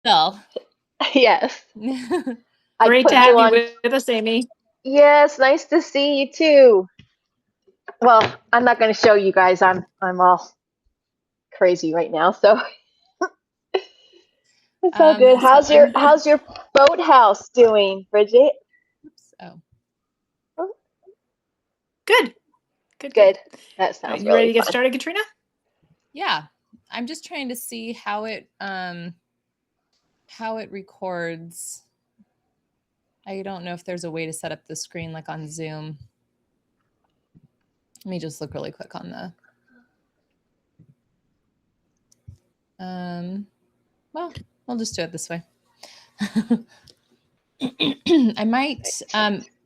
still. Yes. Great to have you with us, Amy. Yes, nice to see you too. Well, I'm not going to show you guys. I'm all crazy right now, so it's all good. So How's your boathouse doing, Bridget? Oops. Oh. Good. That sounds You ready really to get fun. started, Katrina? Yeah. I'm just trying to see how it records. I don't know if there's a way to set up the screen like on Zoom. Let me just look really quick on the well, we'll just do it this way. I might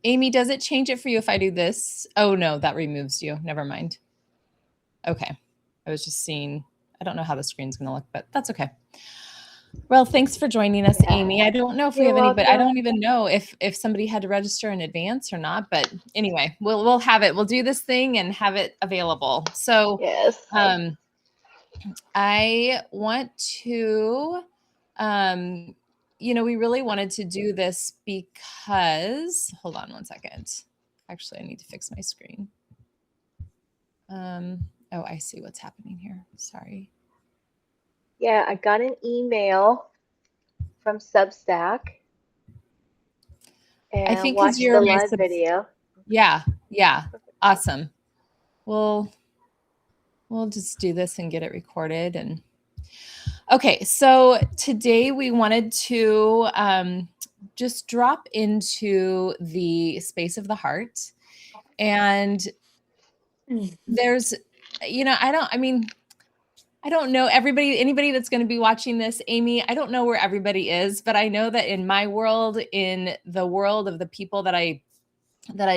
Amy, does it change it for you if I do this? Oh no, that removes you. Never mind. Okay. I was just seeing, I don't know how the screen's going to look, but that's okay. Well, thanks for joining us, Amy. I don't know if we have any, but I don't even know if somebody had to register in advance or not. But anyway, we'll have it. We'll do this thing and have it available. So yes, I want to, we really wanted to do this because, hold on one second. Actually, I need to fix my screen. Oh, I see what's happening here. Sorry. Yeah, I got an email from Substack and I think watched the live video. Yeah. Awesome. We'll just do this and get it recorded. And okay, so today we wanted to just drop into the space of the heart. And there's, I don't know anybody that's going to be watching this, Amy, I don't know where everybody is, but I know that in my world, in the world of the people that I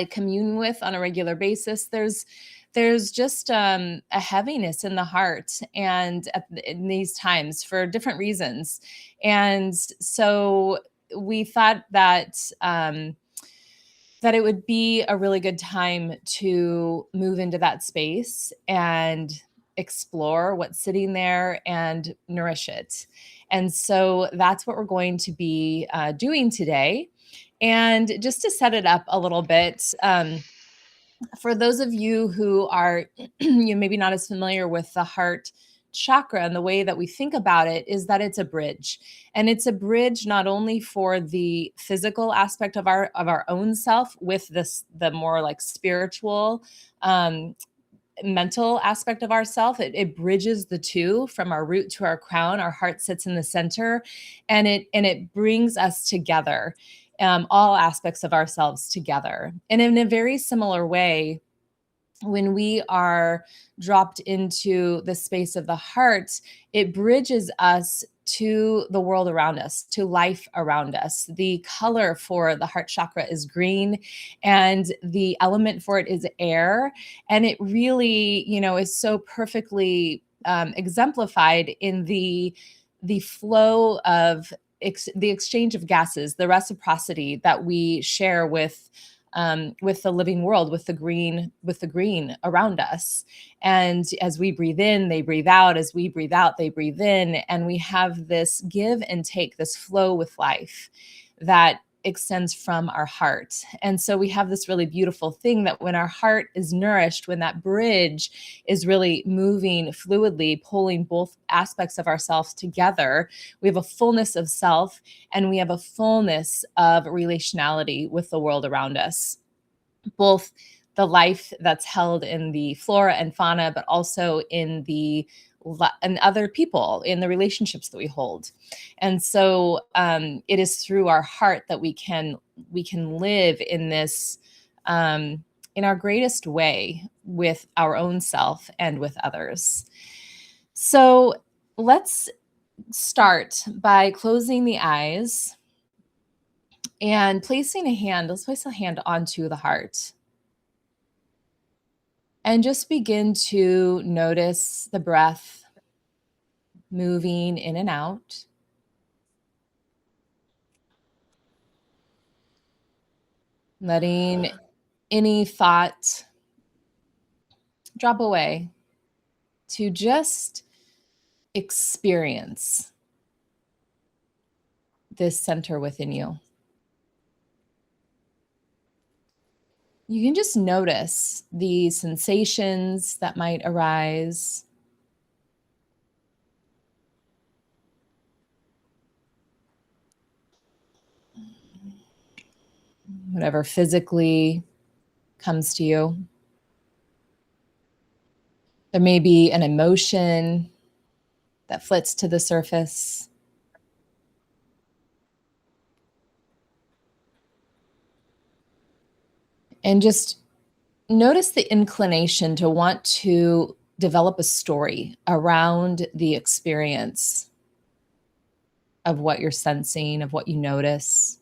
commune with on a regular basis, there's just a heaviness in the heart and in these times for different reasons. And so we thought that that it would be a really good time to move into that space and explore what's sitting there and nourish it. And so that's what we're going to be doing today. And just to set it up a little bit, for those of you who are maybe not as familiar with the heart chakra, and the way that we think about it is that it's a bridge. And it's a bridge not only for the physical aspect of our own self with the more like spiritual, mental aspect of ourself. It bridges the two from our root to our crown. Our heart sits in the center, and it brings us together, all aspects of ourselves together. And in a very similar way, when we are dropped into the space of the heart, it bridges us to the world around us, to life around us. The color for the heart chakra is green, and the element for it is air. And it really, is so perfectly exemplified in the flow of the exchange of gases, the reciprocity that we share with the living world, with the green around us. And as we breathe in, they breathe out. As we breathe out, they breathe in. And we have this give and take, this flow with life that extends from our heart. And so we have this really beautiful thing that when our heart is nourished, when that bridge is really moving fluidly, pulling both aspects of ourselves together, we have a fullness of self and we have a fullness of relationality with the world around us, both the life that's held in the flora and fauna, but also in and other people, in the relationships that we hold. And so it is through our heart that we can live in this, in our greatest way with our own self and with others. So let's start by closing the eyes and placing a hand. Let's place a hand onto the heart. And just begin to notice the breath moving in and out. Letting any thought drop away to just experience. this center within you. You can just notice the sensations that might arise. Whatever physically comes to you. There may be an emotion that flits to the surface. And just notice the inclination to want to develop a story around the experience of what you're sensing, of what you notice.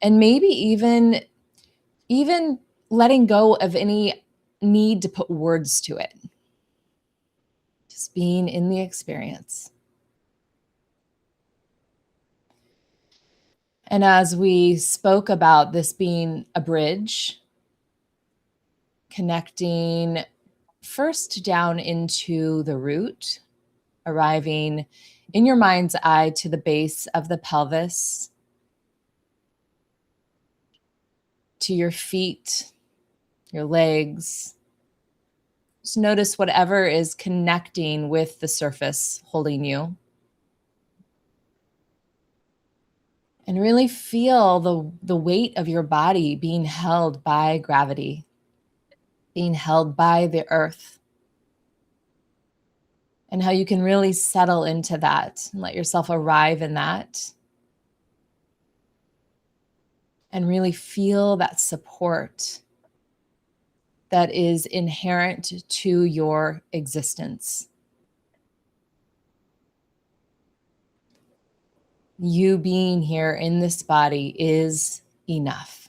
And maybe even letting go of any need to put words to it. Just being in the experience. And as we spoke about this being a bridge, connecting first down into the root, arriving in your mind's eye to the base of the pelvis, to your feet, your legs. Just notice whatever is connecting with the surface holding you. And really feel the weight of your body being held by gravity, being held by the earth. And how you can really settle into that and let yourself arrive in that. And really feel that support that is inherent to your existence. You being here in this body is enough.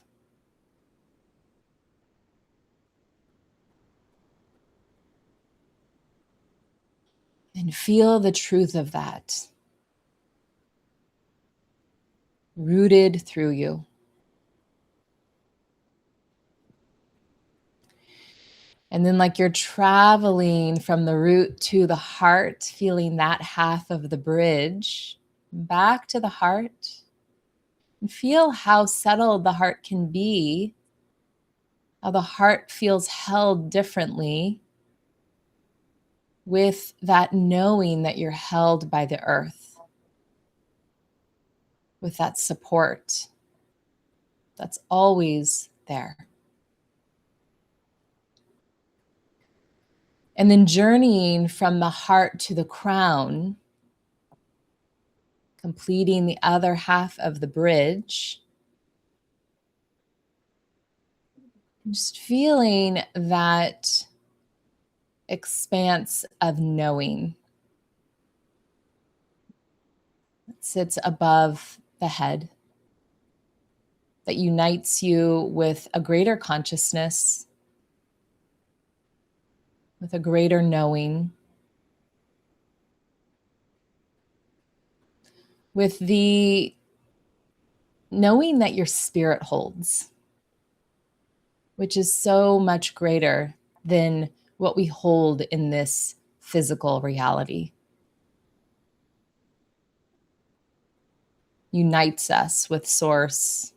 And feel the truth of that, rooted through you. And then like you're traveling from the root to the heart, feeling that half of the bridge, back to the heart. And feel how settled the heart can be, how the heart feels held differently with that knowing that you're held by the earth, with that support that's always there. And then journeying from the heart to the crown, completing the other half of the bridge. Just feeling that expanse of knowing that sits above the head, that unites you with a greater consciousness, with a greater knowing, with the knowing that your spirit holds, which is so much greater than what we hold in this physical reality. Unites us with Source,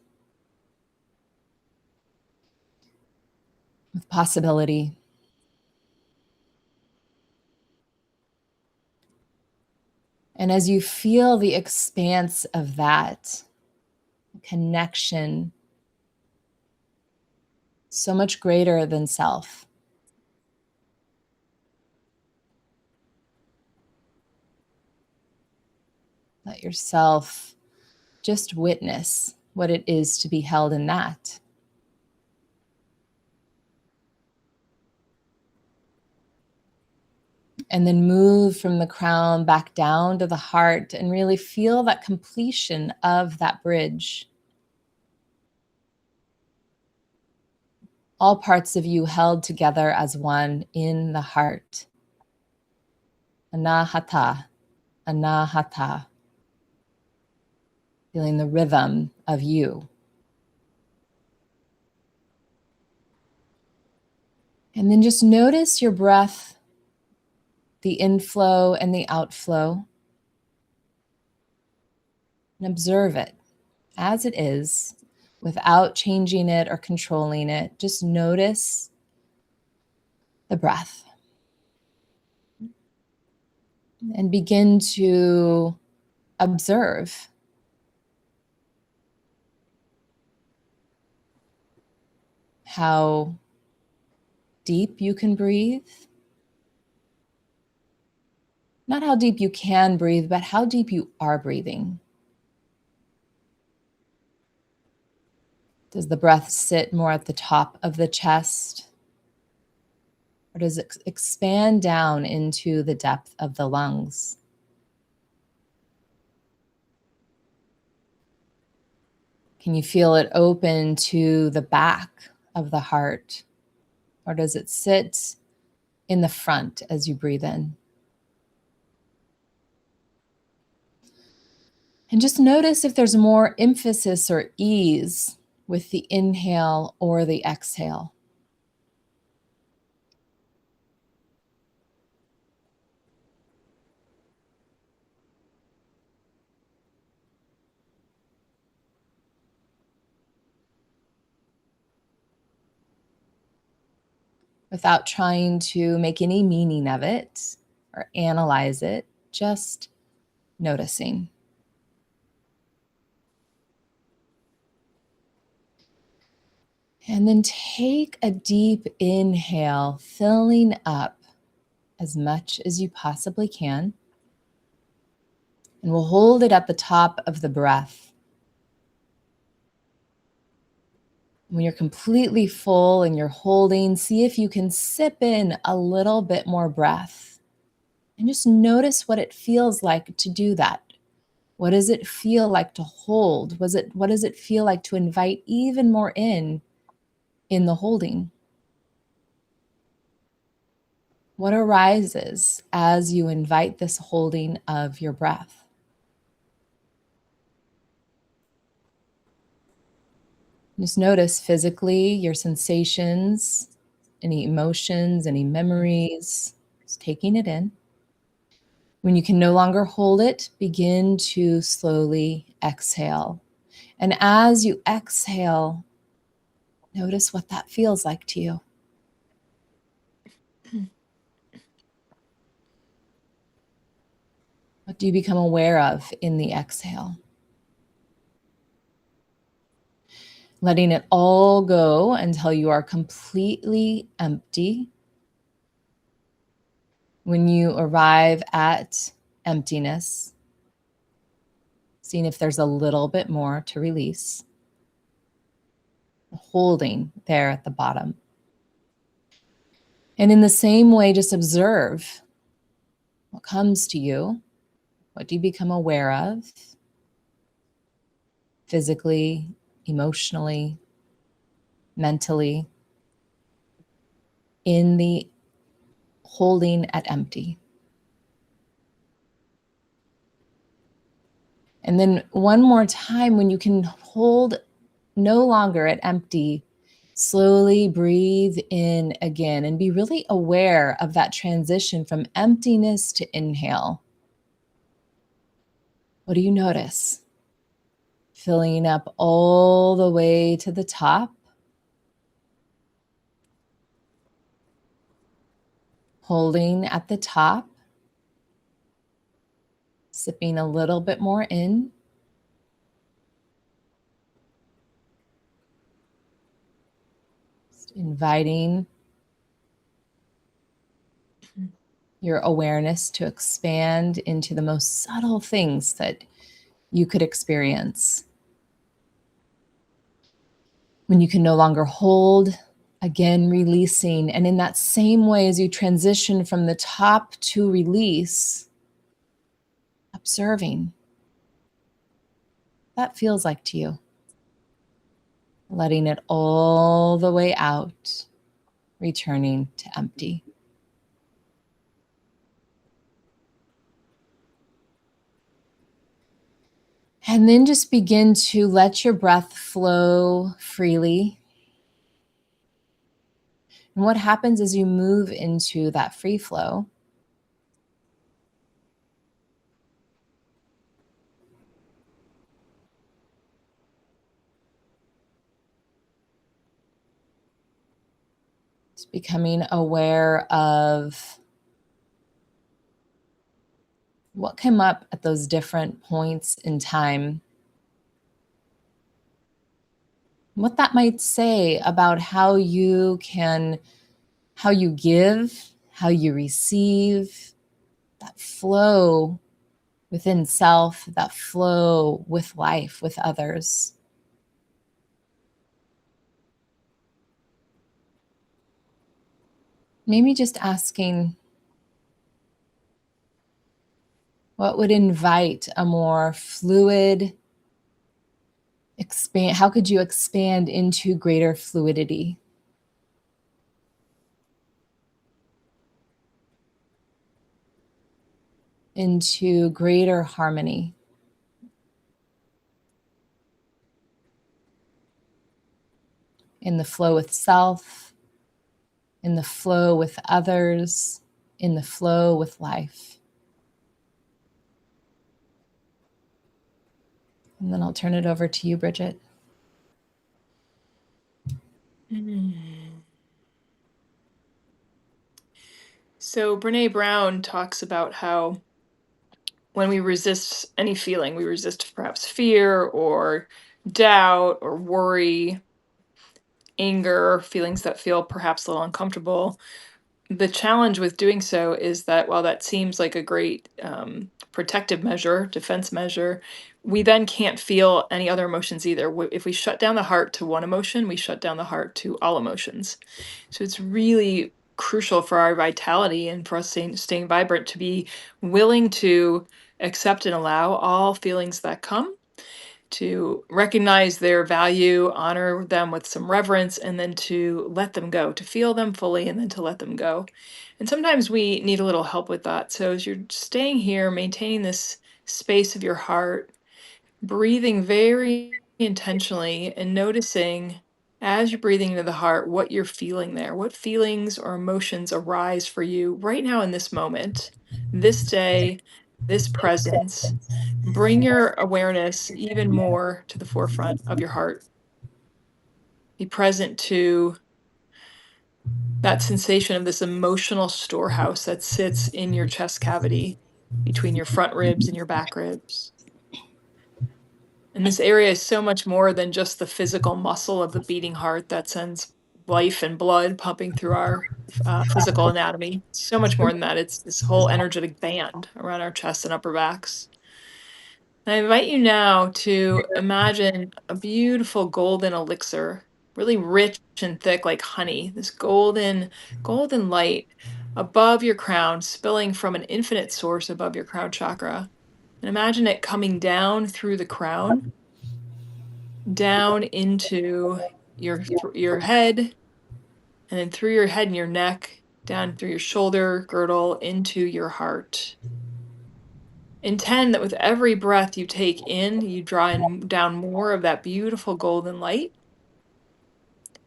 with possibility. And as you feel the expanse of that connection, so much greater than self, let yourself just witness what it is to be held in that. And then move from the crown back down to the heart and really feel that completion of that bridge. All parts of you held together as one in the heart. Anahata, anahata. Feeling the rhythm of you. And then just notice your breath, the inflow and the outflow. and observe it as it is without changing it or controlling it. Just notice the breath and begin to observe how deep you can breathe. Not how deep you can breathe, but how deep you are breathing. Does the breath sit more at the top of the chest? Or does it expand down into the depth of the lungs? Can you feel it open to the back of the heart? Or does it sit in the front as you breathe in? And just notice if there's more emphasis or ease with the inhale or the exhale. Without trying to make any meaning of it or analyze it, just noticing. And then take a deep inhale, filling up as much as you possibly can. And we'll hold it at the top of the breath. When you're completely full and you're holding, see if you can sip in a little bit more breath. And just notice what it feels like to do that. What does it feel like to hold? What does it feel like to invite even more in the holding? What arises as you invite this holding of your breath? Just notice physically your sensations, any emotions, any memories, just taking it in. When you can no longer hold it, begin to slowly exhale. And as you exhale, notice what that feels like to you. What do you become aware of in the exhale? Letting it all go until you are completely empty. When you arrive at emptiness, seeing if there's a little bit more to release. Holding there at the bottom. And in the same way, just observe what comes to you. What do you become aware of? Physically, emotionally, mentally, in the holding at empty. And then one more time, when you can hold no longer at empty, slowly breathe in again and be really aware of that transition from emptiness to inhale. What do you notice? Filling up all the way to the top. Holding at the top. Sipping a little bit more in. Just inviting your awareness to expand into the most subtle things that you could experience. When you can no longer hold, again, releasing. And in that same way, as you transition from the top to release, observing. What that feels like to you. Letting it all the way out, returning to empty. And then just begin to let your breath flow freely. And what happens as you move into that free flow? Just becoming aware of what came up at those different points in time. What that might say about how you give, how you receive, that flow within self, that flow with life, with others. Maybe just asking, what would invite a more fluid expand? How could you expand into greater fluidity? Into greater harmony. In the flow with self, in the flow with others, in the flow with life. And then I'll turn it over to you, Bridget. So Brene Brown talks about how when we resist any feeling, we resist perhaps fear or doubt or worry, anger, feelings that feel perhaps a little uncomfortable. The challenge with doing so is that while that seems like a great protective measure, defense measure, we then can't feel any other emotions either. If we shut down the heart to one emotion, we shut down the heart to all emotions. So it's really crucial for our vitality and for us staying vibrant to be willing to accept and allow all feelings that come, to recognize their value, honor them with some reverence, and then to let them go, to feel them fully, and then to let them go. And sometimes we need a little help with that. So as you're staying here, maintaining this space of your heart, breathing very intentionally and noticing as you're breathing into the heart what you're feeling there, what feelings or emotions arise for you right now in this moment, this day, this presence. Bring your awareness even more to the forefront of your heart. Be present to that sensation of this emotional storehouse that sits in your chest cavity between your front ribs and your back ribs. And this area is so much more than just the physical muscle of the beating heart that sends life and blood pumping through our physical anatomy. So much more than that. It's this whole energetic band around our chest and upper backs. And I invite you now to imagine a beautiful golden elixir, really rich and thick like honey, this golden light above your crown, spilling from an infinite source above your crown chakra. And imagine it coming down through the crown, down into your head, and then through your head and your neck, down through your shoulder girdle into your heart. Intend that with every breath you take in, you draw down more of that beautiful golden light.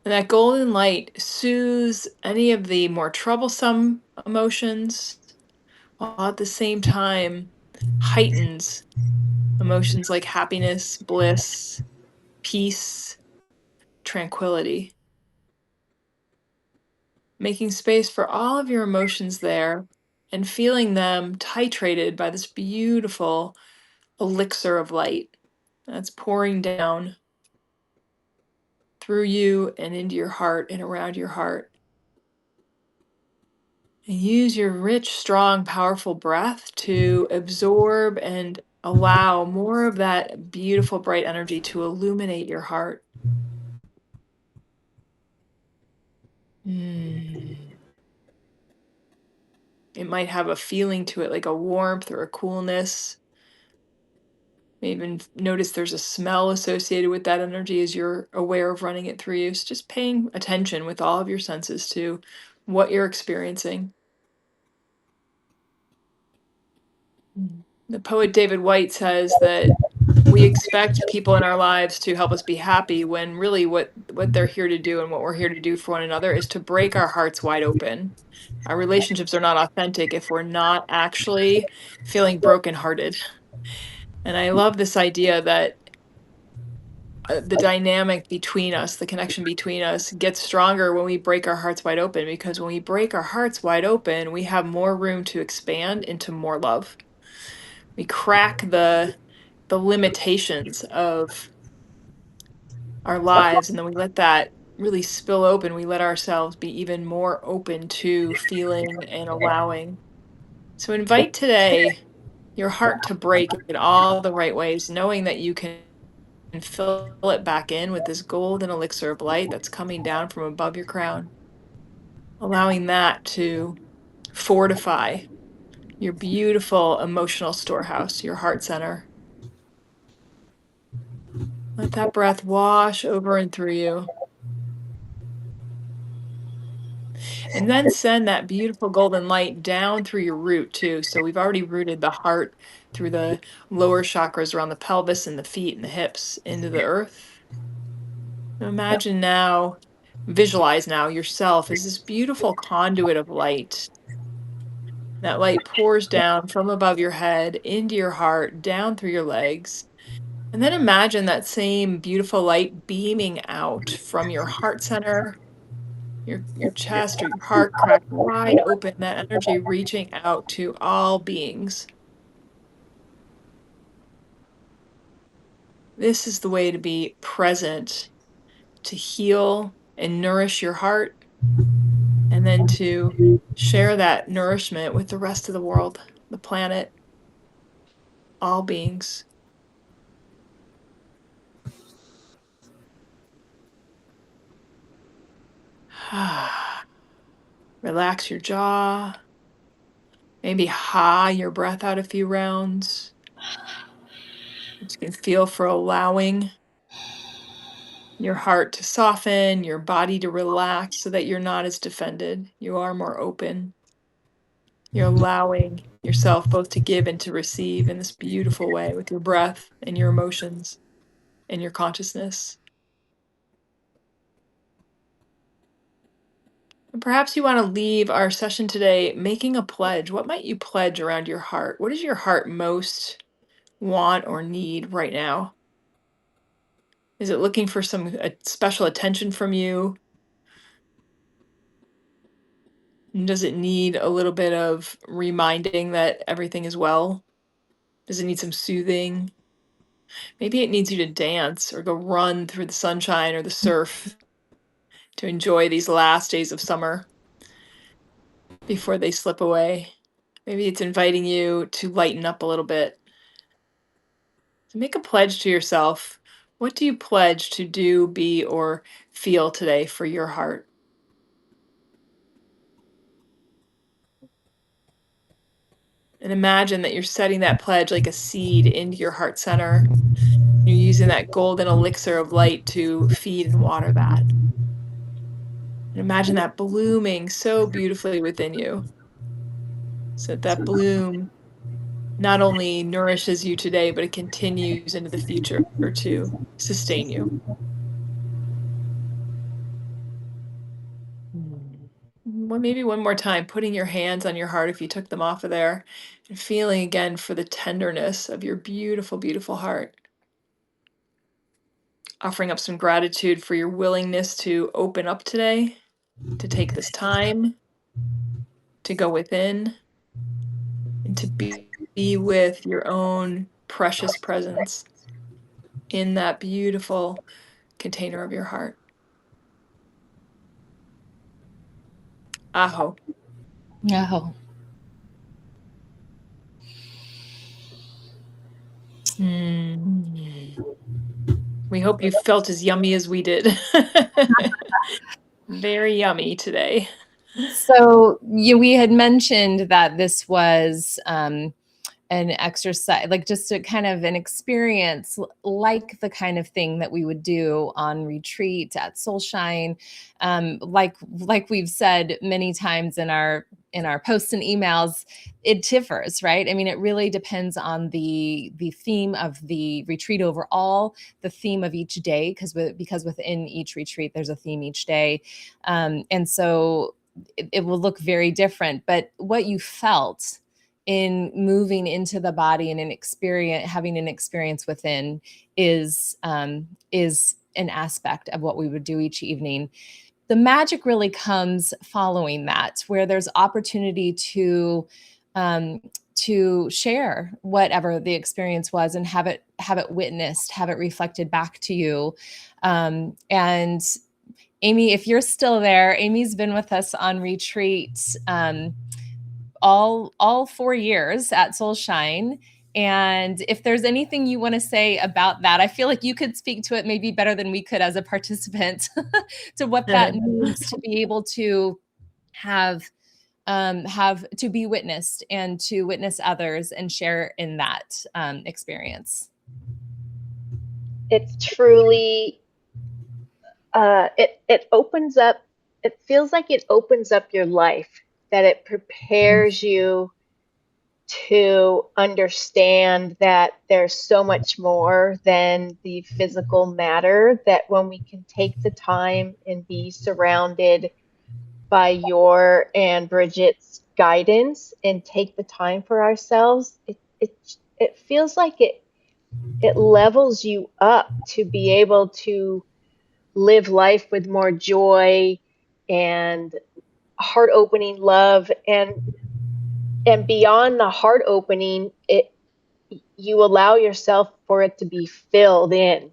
And that golden light soothes any of the more troublesome emotions, while at the same time heightens emotions like happiness, bliss, peace, tranquility. Making space for all of your emotions there and feeling them titrated by this beautiful elixir of light that's pouring down through you and into your heart and around your heart. And use your rich, strong, powerful breath to absorb and allow more of that beautiful, bright energy to illuminate your heart. Mm. It might have a feeling to it, like a warmth or a coolness. Maybe even notice there's a smell associated with that energy as you're aware of running it through you. So just paying attention with all of your senses to what you're experiencing. The poet David White says that we expect people in our lives to help us be happy when really what they're here to do and what we're here to do for one another is to break our hearts wide open. Our relationships are not authentic if we're not actually feeling brokenhearted. And I love this idea that the dynamic between us, the connection between us gets stronger when we break our hearts wide open, because when we break our hearts wide open, we have more room to expand into more love. We crack the limitations of our lives, and then we let that really spill open. We let ourselves be even more open to feeling and allowing. So invite today your heart to break in all the right ways, knowing that you can fill it back in with this golden elixir of light that's coming down from above your crown, allowing that to fortify your beautiful emotional storehouse, your heart center. Let that breath wash over and through you. And then send that beautiful golden light down through your root too. So we've already rooted the heart through the lower chakras around the pelvis and the feet and the hips into the earth. Imagine now, visualize now yourself as this beautiful conduit of light. That light pours down from above your head into your heart, down through your legs. And then imagine that same beautiful light beaming out from your heart center, your chest or your heart cracked wide open, that energy reaching out to all beings. This is the way to be present, to heal and nourish your heart, and then to share that nourishment with the rest of the world, the planet, all beings. Relax your jaw. Maybe your breath out a few rounds. You can feel for allowing your heart to soften, your body to relax so that you're not as defended. You are more open. You're allowing yourself both to give and to receive in this beautiful way with your breath and your emotions and your consciousness. And perhaps you want to leave our session today making a pledge. What might you pledge around your heart? What does your heart most want or need right now? Is it looking for some special attention from you? And does it need a little bit of reminding that everything is well? Does it need some soothing? Maybe it needs you to dance or go run through the sunshine or the surf to enjoy these last days of summer before they slip away. Maybe it's inviting you to lighten up a little bit. So make a pledge to yourself. What do you pledge to do, be, or feel today for your heart? And imagine that you're setting that pledge like a seed into your heart center. You're using that golden elixir of light to feed and water that. And imagine that blooming so beautifully within you. So that bloom not only nourishes you today, but it continues into the future to sustain you. Well, maybe one more time, putting your hands on your heart if you took them off of there, and feeling again for the tenderness of your beautiful, beautiful heart. Offering up some gratitude for your willingness to open up today, to take this time, to go within, and to be with your own precious presence in that beautiful container of your heart. Aho. Oh, Mm. We hope you felt as yummy as we did. Very yummy today. so we had mentioned that this was an exercise, like just a kind of an experience, like the kind of thing that we would do on retreat at Soulshine. Like we've said many times in our posts and emails, it differs, right? I mean, it really depends on the theme of the retreat overall, the theme of each day, because within each retreat there's a theme each day, and so it will look very different. But what you felt moving into the body and having an experience within is an aspect of what we would do each evening. The magic really comes following that, where there's opportunity to share whatever the experience was and have it witnessed, have it reflected back to you. And Amy, if you're still there, Amy's been with us on retreat all 4 years at Soul Shine. And if there's anything you want to say about that, I feel like you could speak to it maybe better than we could as a participant to what that means to be able to have to be witnessed and to witness others and share in that experience. It's truly, it opens up, it feels like it opens up your life, that it prepares you to understand that there's so much more than the physical matter, that when we can take the time and be surrounded by your and Bridget's guidance and take the time for ourselves, it feels like it levels you up to be able to live life with more joy and heart-opening love, and beyond the heart opening, you allow yourself for it to be filled in.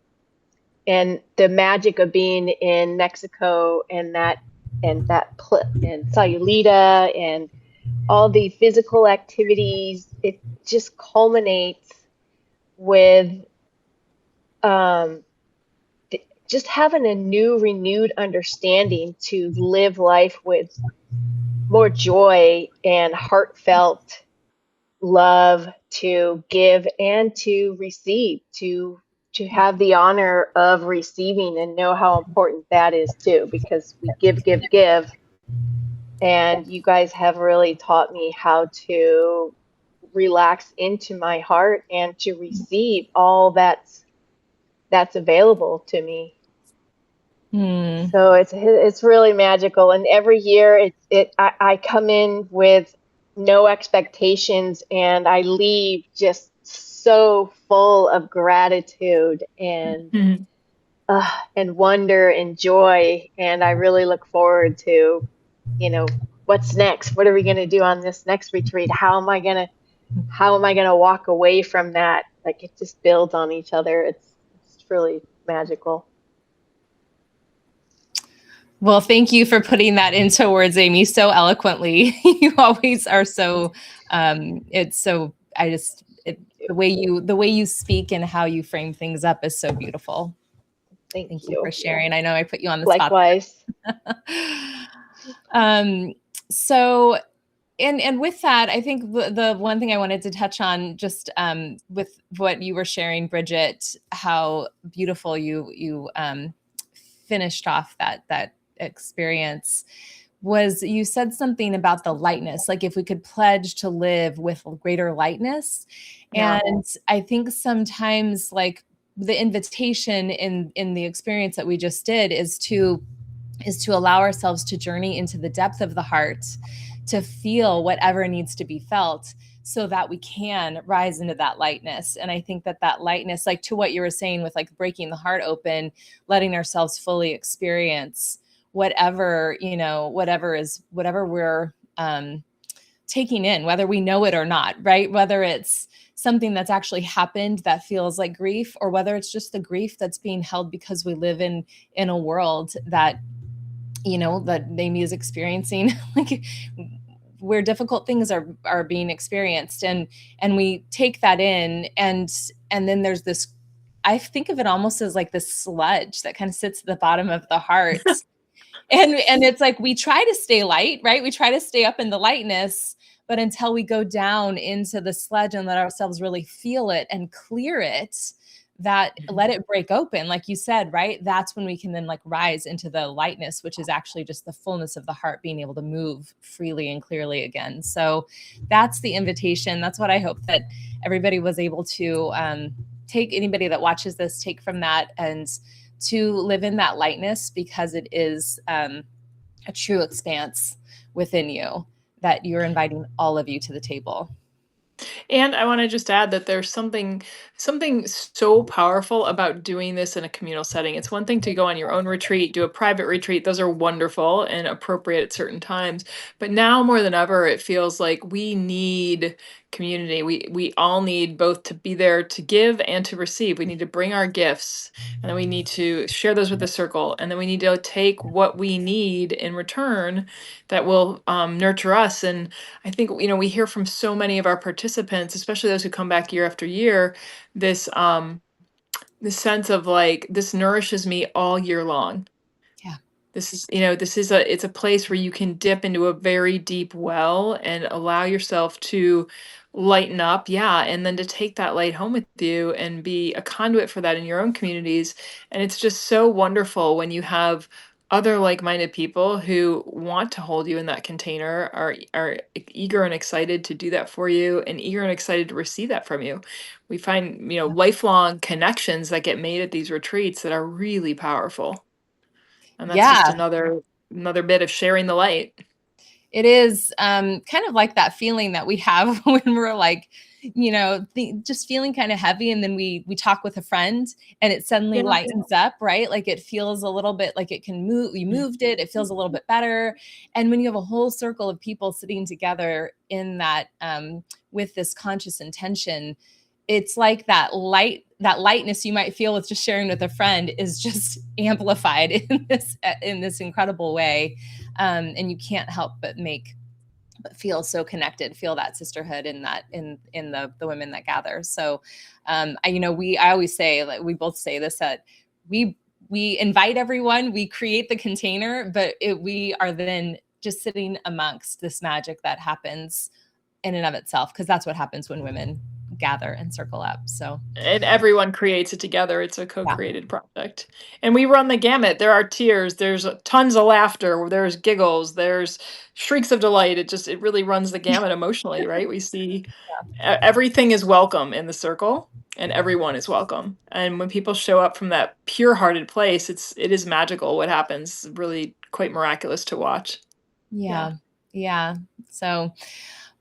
And the magic of being in Mexico and Sayulita and all the physical activities, it just culminates with just having a new, renewed understanding to live life with more joy and heartfelt love, to give and to receive, to have the honor of receiving, and know how important that is too, because we give, and you guys have really taught me how to relax into my heart and to receive all that's available to me. So it's really magical, and every year I come in with no expectations, and I leave just so full of gratitude and wonder and joy. And I really look forward to, what's next? What are we going to do on this next retreat? How am I going to walk away from that? Like, it just builds on each other. It's really magical. Well, thank you for putting that into words, Amy, so eloquently. You always are so, the way you speak and how you frame things up is so beautiful. Thank you you for sharing. I know I put you on the Likewise. spot. So, and with that, I think the one thing I wanted to touch on, just with what you were sharing, Bridget, how beautiful you finished off that experience, was you said something about the lightness, like if we could pledge to live with greater lightness. Yeah. And I think sometimes, like, the invitation in the experience that we just did is to allow ourselves to journey into the depth of the heart, to feel whatever needs to be felt, so that we can rise into that lightness. And I think that lightness, like to what you were saying with like breaking the heart open, letting ourselves fully experience whatever we're taking in, whether we know it or not, right? Whether it's something that's actually happened that feels like grief, or whether it's just the grief that's being held because we live in a world that, that Amy is experiencing, like, where difficult things are being experienced, and we take that in, and then there's this, I think of it almost as like this sludge that kind of sits at the bottom of the heart. And it's like, we try to stay light, right? We try to stay up in the lightness, but until we go down into the sludge and let ourselves really feel it and clear it, let it break open, like you said, right? That's when we can then like rise into the lightness, which is actually just the fullness of the heart being able to move freely and clearly again. So that's the invitation. That's what I hope that everybody was able to take, anybody that watches this, take from that, and to live in that lightness, because it is a true expanse within you that you're inviting all of you to the table. And I want to just add that there's something so powerful about doing this in a communal setting. It's one thing to go on your own retreat, do a private retreat. Those are wonderful and appropriate at certain times. But now more than ever, it feels like we need community. We all need both to be there to give and to receive. We need to bring our gifts, and then we need to share those with the circle, and then we need to take what we need in return that will nurture us. And I think, we hear from so many of our participants, especially those who come back year after year, this sense of like, this nourishes me all year long. Yeah. It's a place where you can dip into a very deep well and allow yourself to lighten up, yeah, and then to take that light home with you and be a conduit for that in your own communities. And it's just so wonderful when you have other like-minded people who want to hold you in that container, are eager and excited to do that for you, and eager and excited to receive that from you. We find, lifelong connections that get made at these retreats that are really powerful. And that's just Yeah. another bit of sharing the light. It is kind of like that feeling that we have when we're like, just feeling kind of heavy, and then we talk with a friend and it suddenly lightens up, right? Like it feels a little bit like it can move. We moved it. It feels a little bit better. And when you have a whole circle of people sitting together in that with this conscious intention, it's like that lightness you might feel with just sharing with a friend is just amplified in this incredible way. And you can't help but feel so connected, feel that sisterhood in the women that gather. So, I always say, like, we both say this, that we invite everyone, we create the container, but we are then just sitting amongst this magic that happens in and of itself, because that's what happens when women gather and circle up. So, And everyone creates it together. It's a co-created project. And we run the gamut. There are tears, there's tons of laughter, there's giggles, there's shrieks of delight. It really runs the gamut emotionally, right? We see everything is welcome in the circle, and everyone is welcome. And when people show up from that pure-hearted place, it is magical what happens. Really quite miraculous to watch. Yeah. So,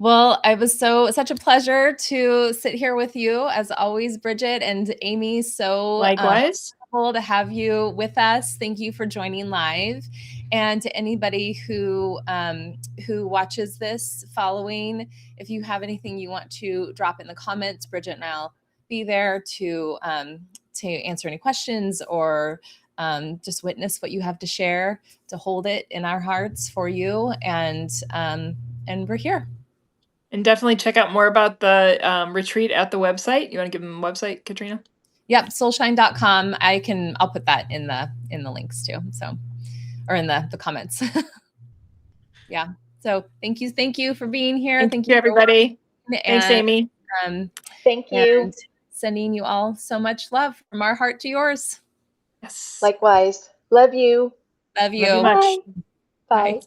well, it was such a pleasure to sit here with you as always, Bridget and Amy. So Likewise. wonderful to have you with us. Thank you for joining live. And to anybody who watches this following, if you have anything you want to drop in the comments, Bridget and I'll be there to answer any questions, or just witness what you have to share, to hold it in our hearts for you. And we're here. And definitely check out more about the retreat at the website. You want to give them a website, Katrina? Yep, soulshine.com. I'll put that in the links too. So, or in the comments. Yeah. So thank you for being here. Thank you, everybody. Thanks, Amy. Thank you. And sending you all so much love from our heart to yours. Yes. Likewise. Love you. Love you. Love you much. Bye. Bye.